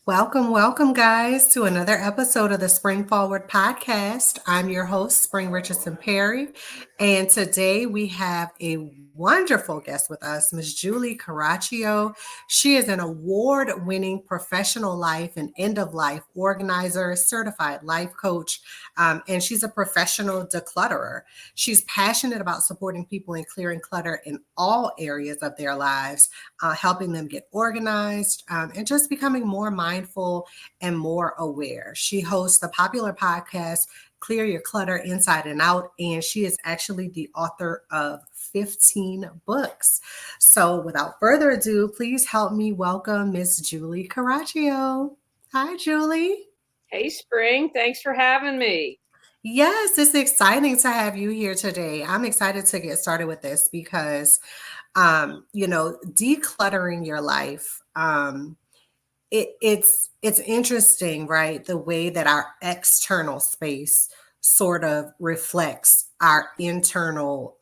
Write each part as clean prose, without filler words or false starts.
Welcome, welcome, guys, to another episode of the Spring Forward podcast. I'm your host, Spring Richardson-Perry, and today we have a wonderful guest with us, Miss Julie Coraccio. She is an award-winning professional life and end-of-life organizer, certified life coach, and she's a professional declutterer. She's passionate about supporting people in clearing clutter in all areas of their lives, helping them get organized, and just becoming more mindful and more aware. She hosts the popular podcast, Clear Your Clutter Inside and Out, and she is actually the author of 15 books. So without further ado, please help me welcome Miss Julie Coraccio. Hi, Julie. Hey, Spring. Thanks for having me. Yes, it's exciting to have you here today. I'm excited to get started with this because decluttering your life, it's interesting, right? The way that our external space sort of reflects our internal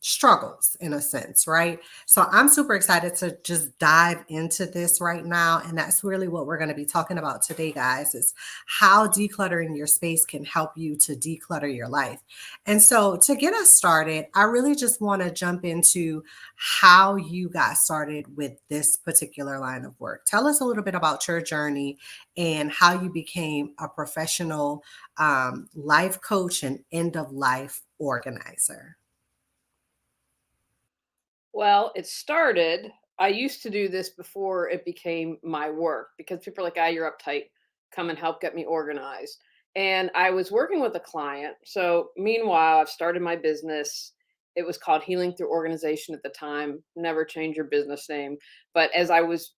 struggles in a sense, right? So I'm super excited to just dive into this right now. And that's really what we're going to be talking about today, guys, is how decluttering your space can help you to declutter your life. And so to get us started, I really just want to jump into how you got started with this particular line of work. Tell us a little bit about your journey and how you became a professional life coach and end of life organizer. Well, it started, I used to do this before it became my work because people are like, you're uptight. Come and help get me organized. And I was working with a client. So, meanwhile, I've started my business. It was called Healing Through Organization at the time. Never change your business name. But as I was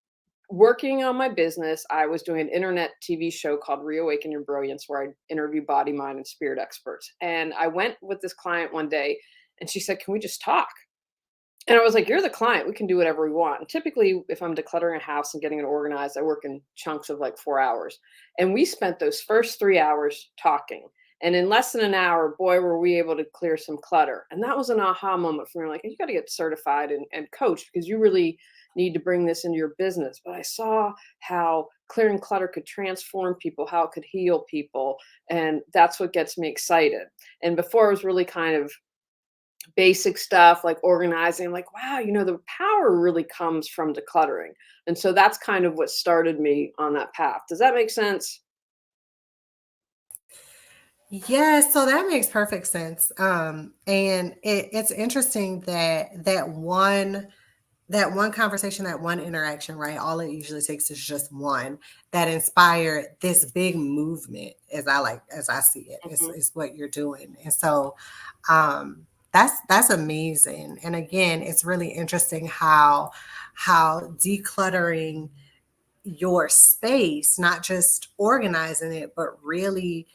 working on my business, I was doing an internet TV show called Reawaken Your Brilliance, where I interview body, mind, and spirit experts. And I went with this client one day and she said, "Can we just talk?" And I was like, "You're the client. We can do whatever we want." And typically, if I'm decluttering a house and getting it organized, I work in chunks of like 4 hours. And we spent those first 3 hours talking. And in less than an hour, boy, were we able to clear some clutter. And that was an aha moment for me. Like, you got to get certified and coached because you really need to bring this into your business. But I saw how clearing clutter could transform people, how it could heal people. And that's what gets me excited. And before, it was really kind of basic stuff like organizing, like, wow, the power really comes from decluttering. And so that's kind of what started me on that path. Does that make sense? Yes, so that makes perfect sense. And it's interesting that that one conversation, that one interaction, right? All it usually takes is just one that inspired this big movement, as I see it, Mhm. is what you're doing. And so that's amazing. And again, it's really interesting how decluttering your space, not just organizing it, but really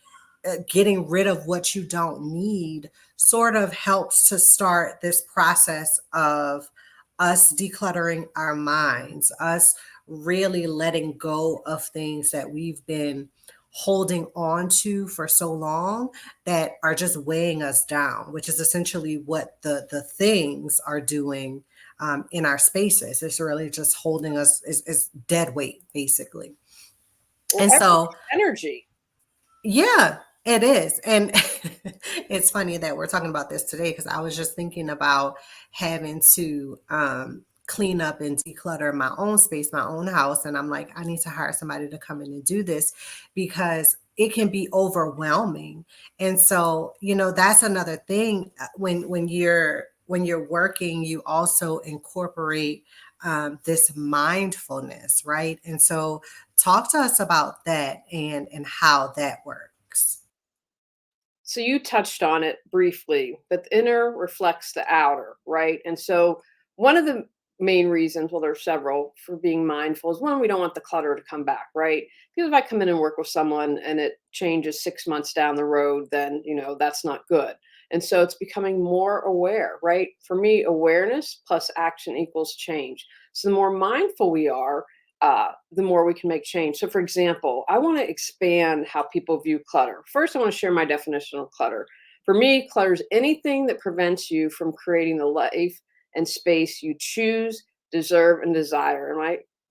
getting rid of what you don't need, sort of helps to start this process of us decluttering our minds, us really letting go of things that we've been holding on to for so long that are just weighing us down, which is essentially what the things are doing in our spaces. It's really just holding us is dead weight, basically. Well, And so everything's energy. yeah, it is. And it's funny that we're talking about this today because I was just thinking about having to clean up and declutter my own space, my own house. And I'm like, I need to hire somebody to come in and do this because it can be overwhelming. And so, that's another thing. When you're working, you also incorporate this mindfulness, right? And so talk to us about that and how that works. So you touched on it briefly, but the inner reflects the outer, right? And so one of the main reasons, well, there's several for being mindful is one, we don't want the clutter to come back, right? Because if I come in and work with someone and it changes 6 months down the road, then, that's not good. And so it's becoming more aware, right? For me, awareness plus action equals change. So the more mindful we are, the more we can make change. So, for example, I want to expand how people view clutter. First, I want to share my definition of clutter. For me, clutter is anything that prevents you from creating the life and space you choose, deserve, and desire. And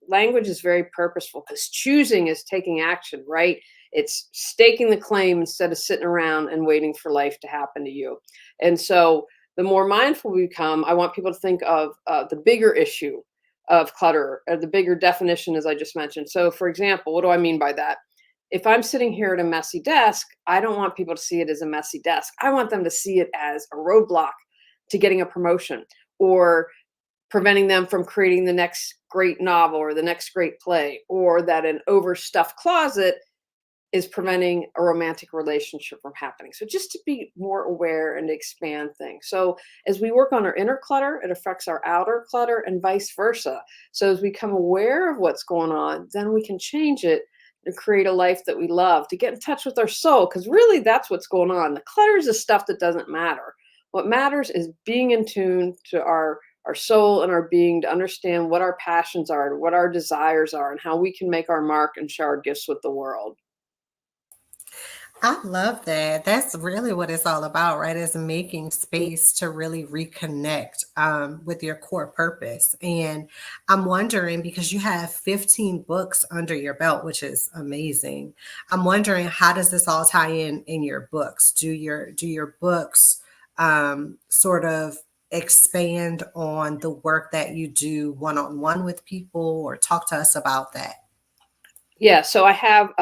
language is very purposeful because choosing is taking action, right? It's staking the claim instead of sitting around and waiting for life to happen to you. And so the more mindful we become, I want people to think of the bigger issue of clutter, or the bigger definition, as I just mentioned. So, for example, what do I mean by that? If I'm sitting here at a messy desk, I don't want people to see it as a messy desk. I want them to see it as a roadblock to getting a promotion, or preventing them from creating the next great novel or the next great play, or that an overstuffed closet is preventing a romantic relationship from happening. So just to be more aware and expand things. So as we work on our inner clutter, it affects our outer clutter and vice versa. So as we become aware of what's going on, then we can change it and create a life that we love, to get in touch with our soul, because really that's what's going on. The clutter is the stuff that doesn't matter. What matters is being in tune to our soul and our being, to understand what our passions are, what our desires are, and how we can make our mark and share our gifts with the world. I love that. That's really what it's all about, right? Is making space to really reconnect with your core purpose. And I'm wondering, because you have 15 books under your belt, which is amazing. I'm wondering, how does this all tie in your books? Do your books sort of expand on the work that you do one on one with people, or talk to us about that? Yeah, so I have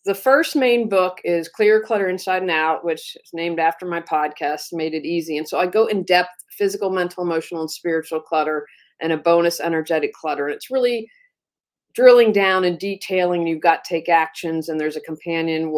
the first main book is Clear Clutter Inside and Out, which is named after my podcast, Made It Easy. And so I go in depth: physical, mental, emotional, and spiritual clutter, and a bonus, energetic clutter. And it's really drilling down and detailing. You've got take actions, and there's a companion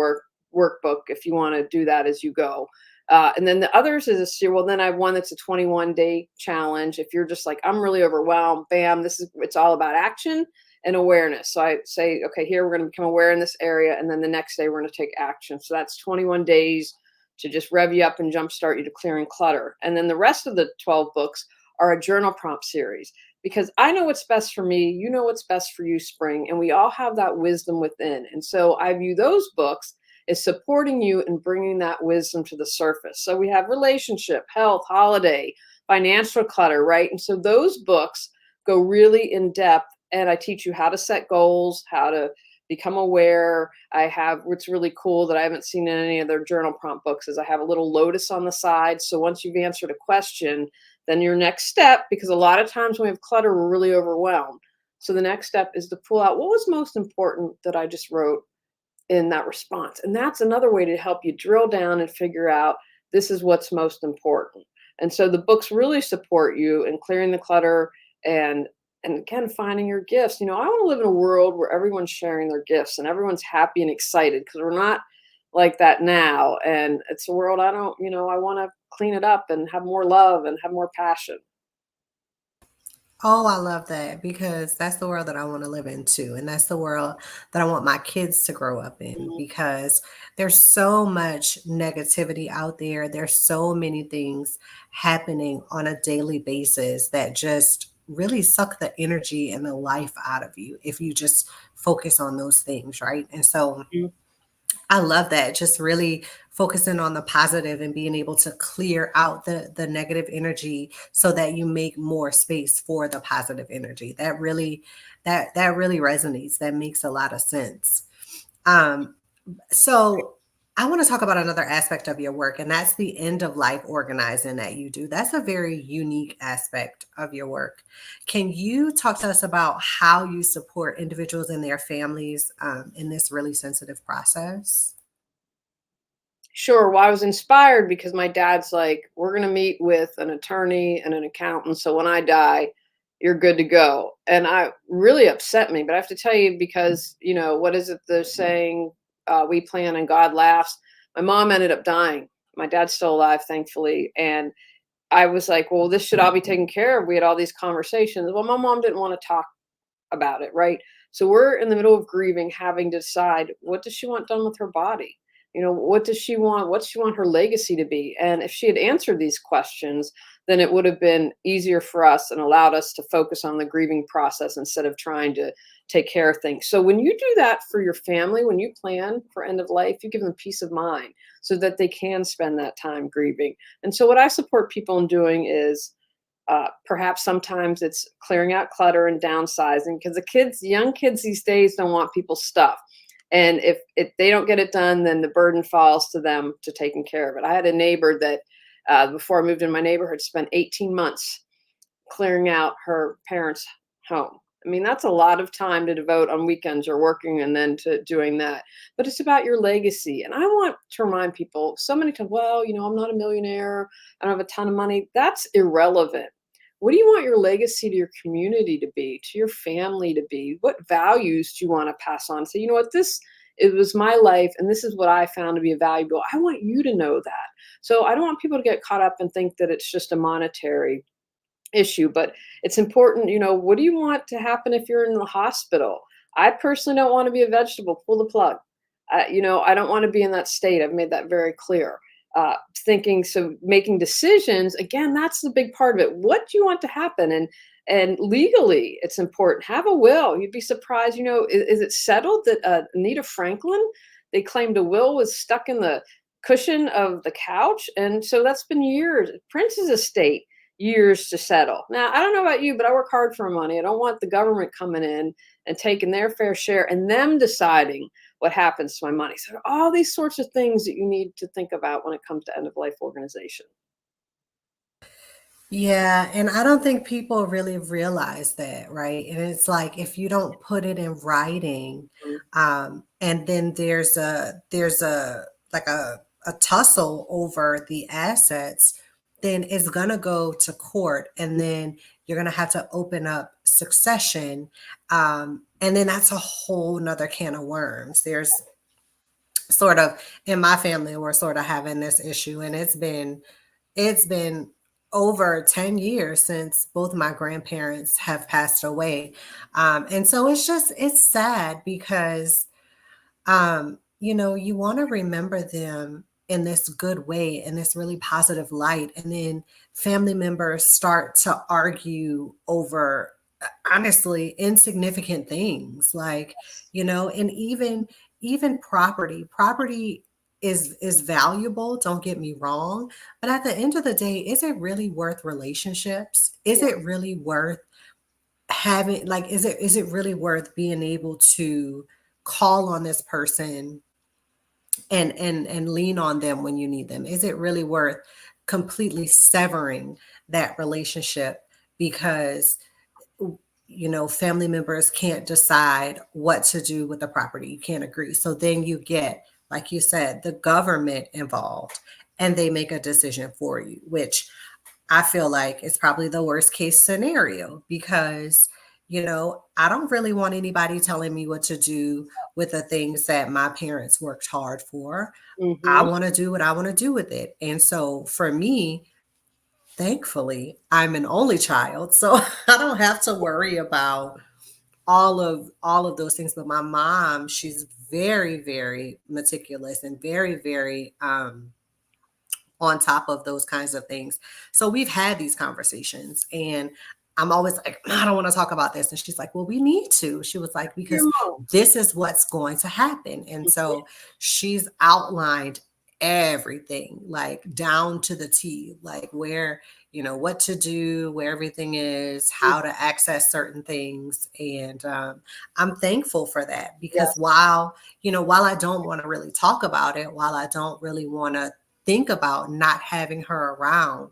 workbook if you want to do that as you go. And then the others is a series. Well, then I have one that's a 21-day challenge. If you're just like, I'm really overwhelmed, bam, it's all about action and awareness. So I say, okay, here we're going to become aware in this area, and then the next day we're going to take action. So that's 21 days to just rev you up and jumpstart you to clearing clutter. And then the rest of the 12 books are a journal prompt series, because I know what's best for me, you know what's best for you, Spring, and we all have that wisdom within. And so I view those books as supporting you and bringing that wisdom to the surface. So we have relationship, health, holiday, financial clutter, right? And so those books go really in depth, and I teach you how to set goals, how to become aware. I have, what's really cool that I haven't seen in any of their journal prompt books, is I have a little lotus on the side. So once you've answered a question, then your next step, because a lot of times when we have clutter, we're really overwhelmed. So the next step is to pull out what was most important that I just wrote in that response. And that's another way to help you drill down and figure out, this is what's most important. And so the books really support you in clearing the clutter, and again, finding your gifts. I want to live in a world where everyone's sharing their gifts and everyone's happy and excited, because we're not like that now. And it's a world I don't, I want to clean it up and have more love and have more passion. Oh, I love that, because that's the world that I want to live in too. And that's the world that I want my kids to grow up in, Mhm. because there's so much negativity out there. There's so many things happening on a daily basis that just really suck the energy and the life out of you if you just focus on those things, right? And so I love that. Just really focusing on the positive and being able to clear out the negative energy so that you make more space for the positive energy. That really resonates. That makes a lot of sense. Um, so I want to talk about another aspect of your work, and that's the end of life organizing that you do. That's a very unique aspect of your work. Can you talk to us about how you support individuals and their families in this really sensitive process? Sure. Well, I was inspired because my dad's like, we're going to meet with an attorney and an accountant. So when I die, you're good to go. And I really upset me. But I have to tell you, because, what is it, the saying, we plan and God laughs? My mom ended up dying. My dad's still alive, thankfully. And I was like, well, this should all be taken care of. We had all these conversations. Well, my mom didn't want to talk about it, right? So we're in the middle of grieving, having to decide, what does she want done with her body? What does she want? What does she want her legacy to be? And if she had answered these questions, then it would have been easier for us and allowed us to focus on the grieving process instead of trying to take care of things. So when you do that for your family, when you plan for end of life, you give them peace of mind so that they can spend that time grieving. And so what I support people in doing is Perhaps sometimes it's clearing out clutter and downsizing because young kids these days don't want people's stuff. And if they don't get it done, then the burden falls to them to taking care of it. I had a neighbor that before I moved in my neighborhood spent 18 months clearing out her parents' home. I mean, that's a lot of time to devote on weekends or working and then to doing that. But it's about your legacy. And I want to remind people so many times, well, I'm not a millionaire. I don't have a ton of money. That's irrelevant. What do you want your legacy to your community to be, to your family to be? What values do you want to pass on? So, you know what, it was my life and this is what I found to be valuable. I want you to know that. So I don't want people to get caught up and think that it's just a monetary issue, but it's important, what do you want to happen if you're in the hospital? I personally don't want to be a vegetable, pull the plug. I don't want to be in that state. I've made that very clear. So making decisions, again, that's the big part of it. What do you want to happen? And legally, it's important. Have a will. You'd be surprised, is it settled that Anita Franklin, they claimed a will was stuck in the cushion of the couch. And so that's been years. Prince's estate, years to settle. Now, I don't know about you, but I work hard for money. I don't want the government coming in and taking their fair share and them deciding what happens to my money. So all these sorts of things that you need to think about when it comes to end of life organization. Yeah, and I don't think people really realize that, right? And it's like if you don't put it in writing, Mm, and then there's a like a tussle over the assets, then it's gonna go to court, and then you're gonna have to open up succession, and then that's a whole nother can of worms. There's sort of in my family, we're sort of having this issue, and it's been over 10 years since both my grandparents have passed away. And so it's sad because, you want to remember them in this good way, in this really positive light. And then family members start to argue over honestly insignificant things like, and even property is valuable, don't get me wrong, but at the end of the day, is it really worth relationships? Is yeah, it really worth having, like, is it really worth being able to call on this person and lean on them when you need them? Is it really worth completely severing that relationship because family members can't decide what to do with the property? You can't agree. So then you get, like you said, the government involved and they make a decision for you, which I feel like it's probably the worst case scenario because, I don't really want anybody telling me what to do with the things that my parents worked hard for. I hmm, want to do what I want to do with it. And so for me, thankfully, I'm an only child, so I don't have to worry about all of those things. But my mom, she's very, very meticulous and very, very on top of those kinds of things. So we've had these conversations, and I'm always like, I don't want to talk about this. And she's like, well, we need to. She was like, your because mom. this is what's going to happen. And so she's outlined everything, like down to the T, like where, what to do, where everything is, Mhm. how to access certain things. And I'm thankful for that because Yes, while I don't want to really talk about it, while I don't really want to think about not having her around,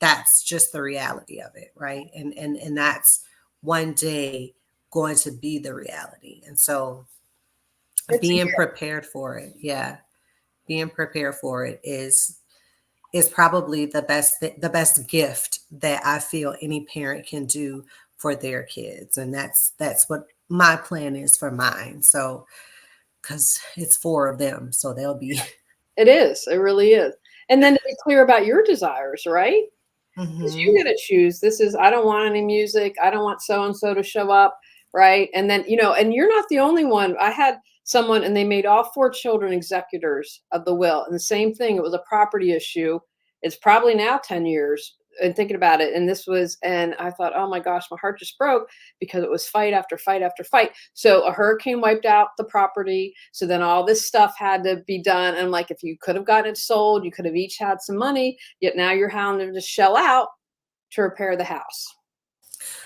that's just the reality of it, right? And that's one day going to be the reality. And so it's a being gift. prepared for it, yeah, being prepared for it is probably the best gift that I feel any parent can do for their kids. And that's what my plan is for mine. So because it's four of them, so they'll be It is. It really is. And then to be clear about your desires, right? Because you Mhm. get to choose. This is, I don't want any music. I don't want so and so to show up, right? And then, and you're not the only one. I had someone and they made all four children executors of the will. And the same thing, it was a property issue. It's probably now 10 years and thinking about it. And I thought, oh my gosh, my heart just broke because it was fight after fight after fight. So a hurricane wiped out the property. So then all this stuff had to be done. And I'm like, if you could have gotten it sold, you could have each had some money, yet now you're having to shell out to repair the house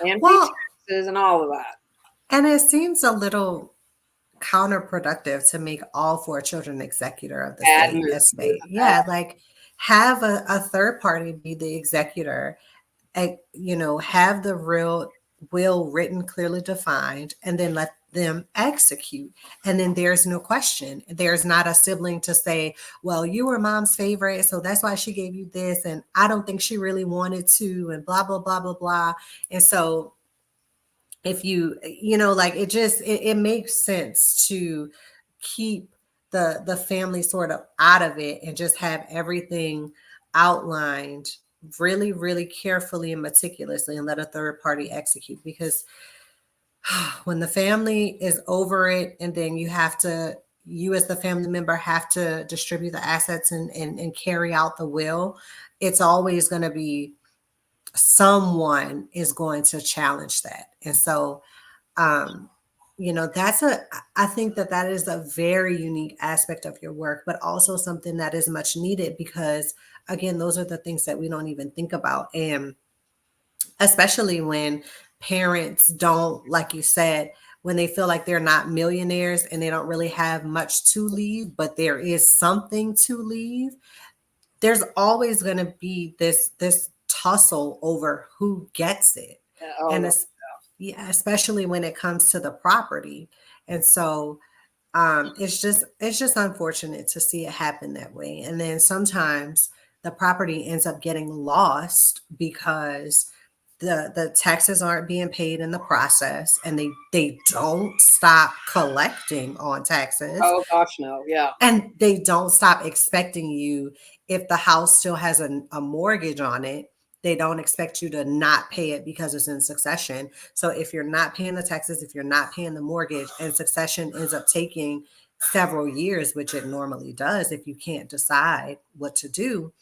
and pay Well, taxes and all of that. and it seems a little counterproductive to make all four children executor of the state Admin. estate. Yeah, like have a third party be the executor, have the real will written, clearly defined, and then let them execute. And then there's no question. There's not a sibling to say, well, you were mom's favorite, so that's why she gave you this. And I don't think she really wanted to, and blah, blah, blah, blah, blah. And so if like it makes sense to keep the family sort of out of it and just have everything outlined really, really carefully and meticulously and let a third party execute. Because when the family is over it, and then you as the family member have to distribute the assets and carry out the will, it's always going to be someone is going to challenge that. And so um I think that is a very unique aspect of your work, but also something that is much needed, because again, those are the things that we don't even think about. And especially when parents don't, like you said, when they feel like they're not millionaires and they don't really have much to leave, but there is something to leave, there's always going to be this tussle over who gets it. Oh, And no. yeah, especially when it comes to the property. And so it's just unfortunate to see it happen that way. And then sometimes the property ends up getting lost because the taxes aren't being paid in the process, and they don't stop collecting on taxes, Oh gosh, no. Yeah. and they don't stop expecting you. If the house still has a mortgage on it, they don't expect you to not pay it because it's in succession. So if you're not paying the taxes, if you're not paying the mortgage, and succession ends up taking several years, which it normally does if you can't decide what to do,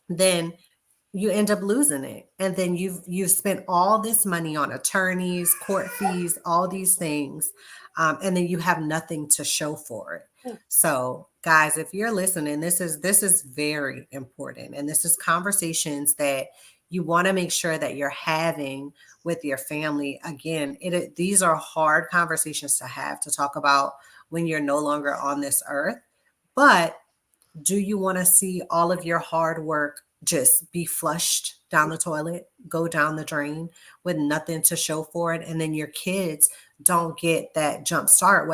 then you end up losing it. And then you've spent all this money on attorneys, court fees, all these things, and then you have nothing to show for it. Yeah. So guys, if you're listening, this is very important, and this is conversations that you want to make sure that you're having with your family. Again, these are hard conversations to have, to talk about when you're no longer on this earth. But do you want to see all of your hard work just be flushed down the toilet, go down the drain with nothing to show for it? And then your kids don't get that jump start,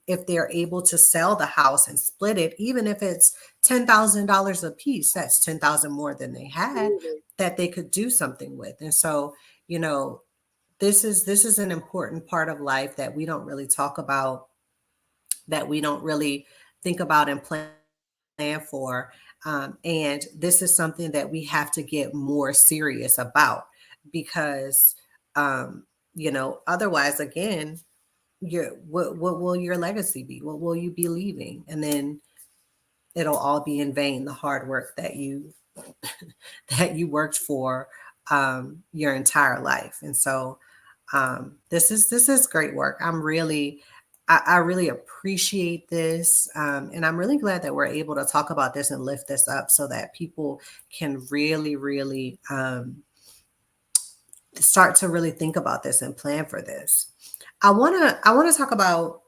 if they're able to sell the house and split it, even if it's $10,000 a piece, that's 10,000 more than they had Absolutely. that they could do something with. And so, this is an important part of life that we don't really talk about, that we don't really think about and plan for. And this is something that we have to get more serious about, because, otherwise, again, what will your legacy be? What will you be leaving? And then it'll all be in vain, the hard work that you that you worked for your entire life. And so this is great work. I really appreciate this. And I'm really glad that we're able to talk about this and lift this up so that people can really, really start to really think about this and plan for this. I want to talk about,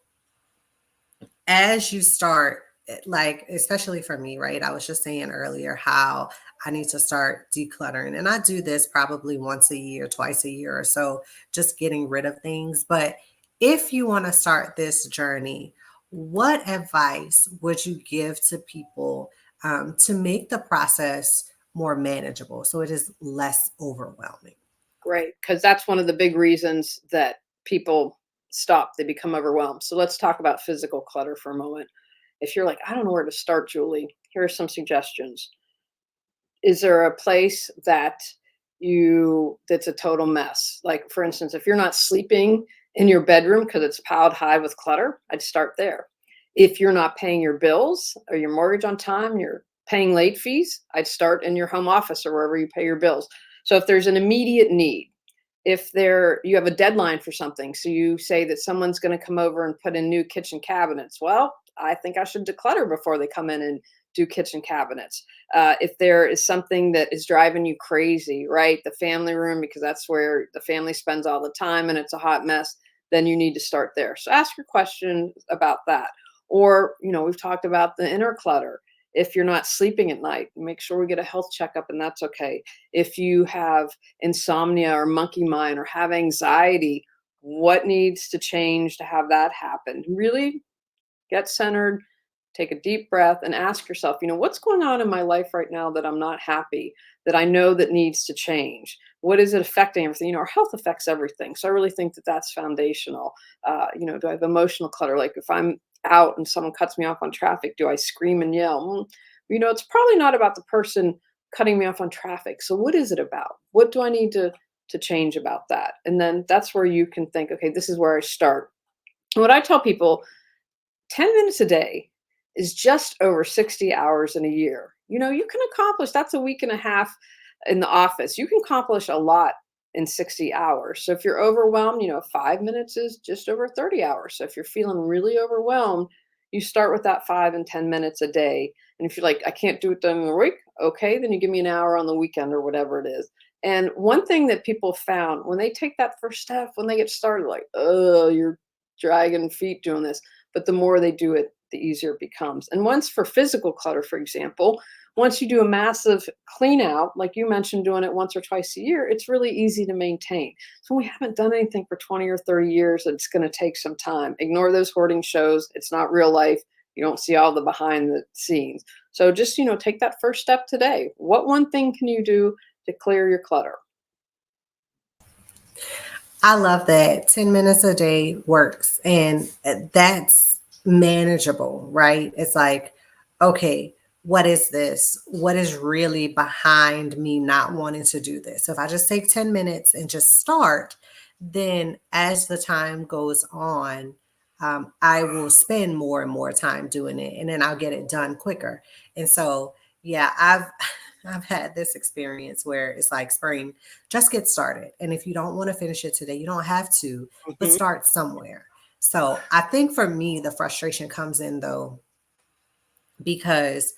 as you start, like, especially for me, right? I was just saying earlier how I need to start decluttering. And I do this probably once a year, twice a year or so, just getting rid of things. But if you want to start this journey, what advice would you give to people to make the process more manageable so it is less overwhelming? Great. Because that's one of the big reasons that people stop. They become overwhelmed. So let's talk about physical clutter for a moment. If you're like, I don't know where to start, Julie, here are some suggestions. Is there a place that's a total mess? Like, for instance, if you're not sleeping in your bedroom because it's piled high with clutter, I'd start there. If you're not paying your bills or your mortgage on time, you're paying late fees, I'd start in your home office or wherever you pay your bills. So if there's an immediate need, if you have a deadline for something, so you say that someone's going to come over and put in new kitchen cabinets, well, I think I should declutter before they come in and do kitchen cabinets. If there is something that is driving you crazy, right? The family room, because that's where the family spends all the time and it's a hot mess, then you need to start there. So ask your question about that. Or, we've talked about the inner clutter. If you're not sleeping at night, make sure we get a health checkup, and that's okay. If you have insomnia or monkey mind or have anxiety, what needs to change to have that happen? Really get centered, take a deep breath, and ask yourself, what's going on in my life right now that I'm not happy, that I know that needs to change? What is it affecting everything? Our health affects everything. So I really think that that's foundational. Do I have emotional clutter? Like if I'm out and someone cuts me off on traffic, do I scream and yell? It's probably not about the person cutting me off on traffic. So what is it about? What do I need to change about that? And then that's where you can think, okay, this is where I start. And what I tell people, 10 minutes a day is just over 60 hours in a year. You can accomplish, that's a week and a half in the office. You can accomplish a lot in 60 hours. So if you're overwhelmed, 5 minutes is just over 30 hours. So if you're feeling really overwhelmed, you start with that 5 and 10 minutes a day. And if you're like, I can't do it during the week, okay, then you give me an hour on the weekend or whatever it is. And one thing that people found when they take that first step, when they get started, like, oh, you're dragging feet doing this. But the more they do it, the easier it becomes. And once for physical clutter, for example, once you do a massive clean out, like you mentioned, doing it once or twice a year, it's really easy to maintain. So we haven't done anything for 20 or 30 years, it's going to take some time. Ignore those hoarding shows. It's not real life. You don't see all the behind the scenes. So just, take that first step today. What one thing can you do to clear your clutter? I love that 10 minutes a day works, and that's manageable, right? It's like, okay, what is this? What is really behind me not wanting to do this? So if I just take 10 minutes and just start, then as the time goes on, I will spend more and more time doing it, and then I'll get it done quicker. And so, yeah, I've had this experience where it's like, Spring, just get started. And if you don't want to finish it today, you don't have to, but Mhm. start somewhere. So I think for me, the frustration comes in though, because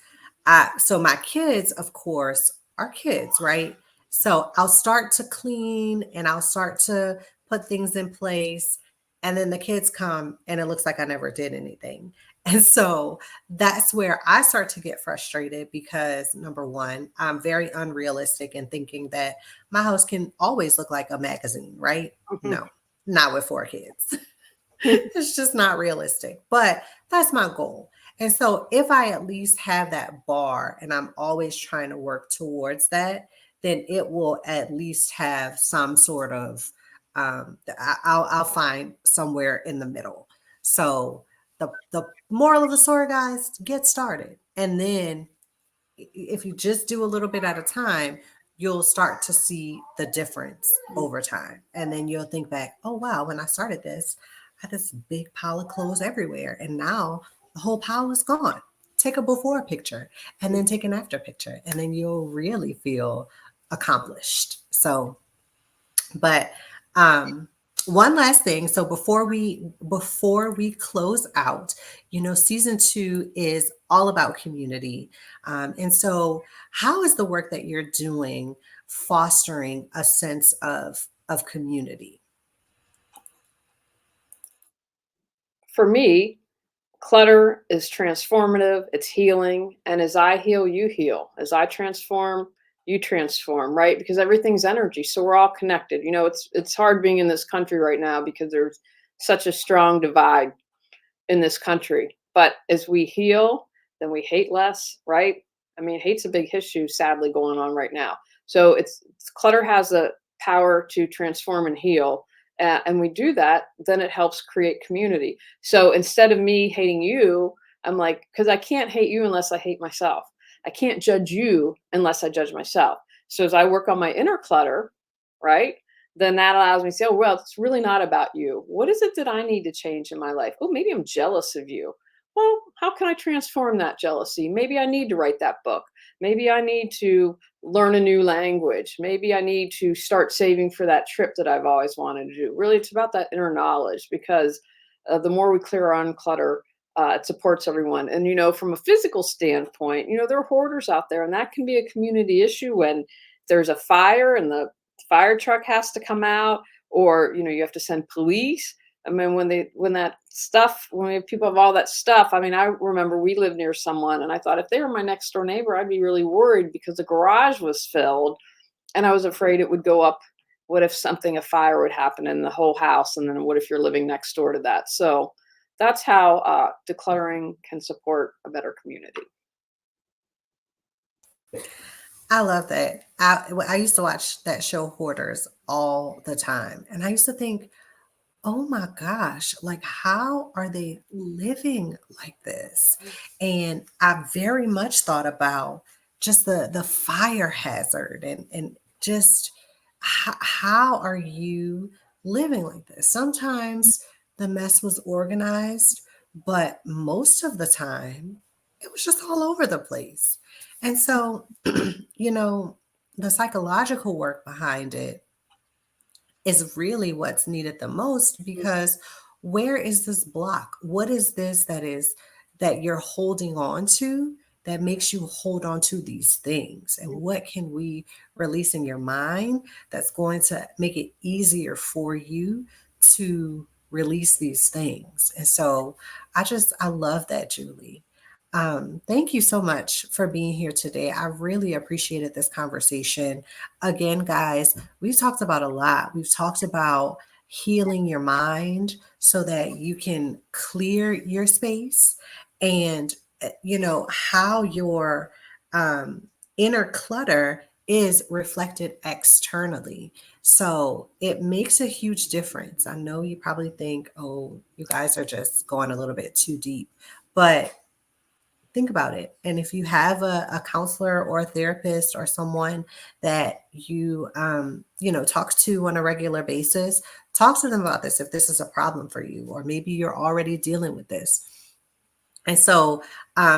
so my kids, of course, are kids, right? So I'll start to clean and I'll start to put things in place. And then the kids come and it looks like I never did anything. And so that's where I start to get frustrated because number one, I'm very unrealistic in thinking that my house can always look like a magazine, right? Mhm. No, not with 4 kids. It's just not realistic, but that's my goal. And so if I at least have that bar and I'm always trying to work towards that, then it will at least have some sort of I'll find somewhere in the middle. So the moral of the story, guys, get started. And then if you just do a little bit at a time, you'll start to see the difference over time. And then you'll think back, oh, wow, when I started this, I had this big pile of clothes everywhere. And now the whole pile is gone. Take a before picture and then take an after picture. And then you'll really feel accomplished. So, but one last thing. So before we close out, season 2 is all about community. And so how is the work that you're doing fostering a sense of community? For me, clutter is transformative, it's healing, and as I heal, you heal. As I transform, you transform, right? Because everything's energy, so we're all connected. It's hard being in this country right now because there's such a strong divide in this country. But as we heal, then we hate less, right? I mean, hate's a big issue, sadly, going on right now. So clutter has a power to transform and heal. And we do that, then it helps create community. So instead of me hating you, I'm like, because I can't hate you unless I hate myself. I can't judge you unless I judge myself. So as I work on my inner clutter, right? Then that allows me to say, oh, well, it's really not about you. What is it that I need to change in my life? Oh, maybe I'm jealous of you. Well, how can I transform that jealousy? Maybe I need to write that book. Maybe I need to learn a new language. Maybe I need to start saving for that trip that I've always wanted to do. Really, it's about that inner knowledge because the more we clear our unclutter, It supports everyone. And, from a physical standpoint, there are hoarders out there, and that can be a community issue when there's a fire and the fire truck has to come out, or, you have to send police. I mean, when we have people have all that stuff, I mean, I remember we lived near someone, and I thought if they were my next door neighbor, I'd be really worried because the garage was filled, and I was afraid it would go up. What if a fire would happen in the whole house? And then what if you're living next door to that? So that's how decluttering can support a better community. I love that. I used to watch that show Hoarders all the time. And I used to think, oh my gosh, like how are they living like this? And I very much thought about just the fire hazard and just how are you living like this? Sometimes the mess was organized, but most of the time it was just all over the place. And so, you know, the psychological work behind it is really what's needed the most, because where is this block? What is this that you're holding on to that makes you hold on to these things? And what can we release in your mind that's going to make it easier for you to release these things? And so I love that, Julie. Thank you so much for being here today. I really appreciated this conversation. Again, guys, we've talked about a lot. We've talked about healing your mind so that you can clear your space, and how your inner clutter is reflected externally. So it makes a huge difference. I know you probably think, oh, you guys are just going a little bit too deep, but think about it. And if you have a counselor or a therapist or someone that talk to on a regular basis, talk to them about this if this is a problem for you, or maybe you're already dealing with this. And so,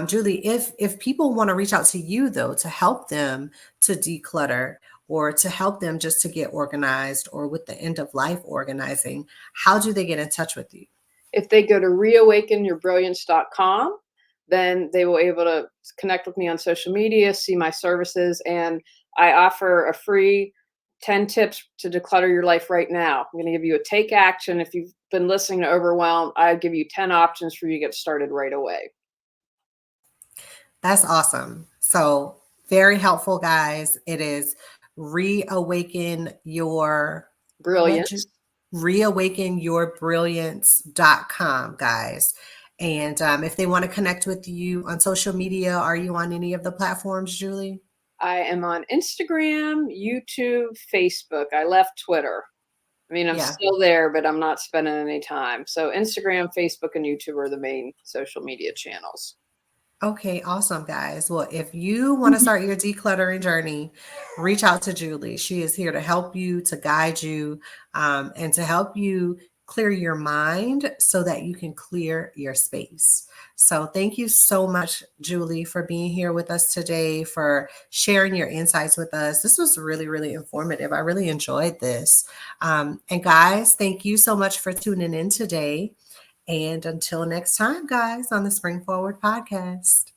Julie, if people want to reach out to you though to help them to declutter, or to help them just to get organized, or with the end of life organizing, how do they get in touch with you? If they go to reawakenyourbrilliance.com, then they will able to connect with me on social media, see my services, and I offer a free 10 tips to declutter your life right now. I'm going to give you a take action. If you've been listening to Overwhelm, I give you 10 options for you to get started right away. That's awesome. So, very helpful, guys. It is reawaken your what Brilliance. reawakenyourbrilliance.com, guys. And if they want to connect with you on social media, are you on any of the platforms, Julie? I am on Instagram, YouTube, Facebook. I left Twitter. I mean, I'm Yeah. still there, but I'm not spending any time. So Instagram, Facebook, and YouTube are the main social media channels. Okay, awesome, guys. Well, if you want to start your decluttering journey, reach out to Julie. She is here to help you, to guide you, and to help you clear your mind so that you can clear your space. So, thank you so much, Julie, for being here with us today, for sharing your insights with us. This was really, really informative. I really enjoyed this. And, guys, thank you so much for tuning in today. And until next time, guys, on the Spring Forward podcast.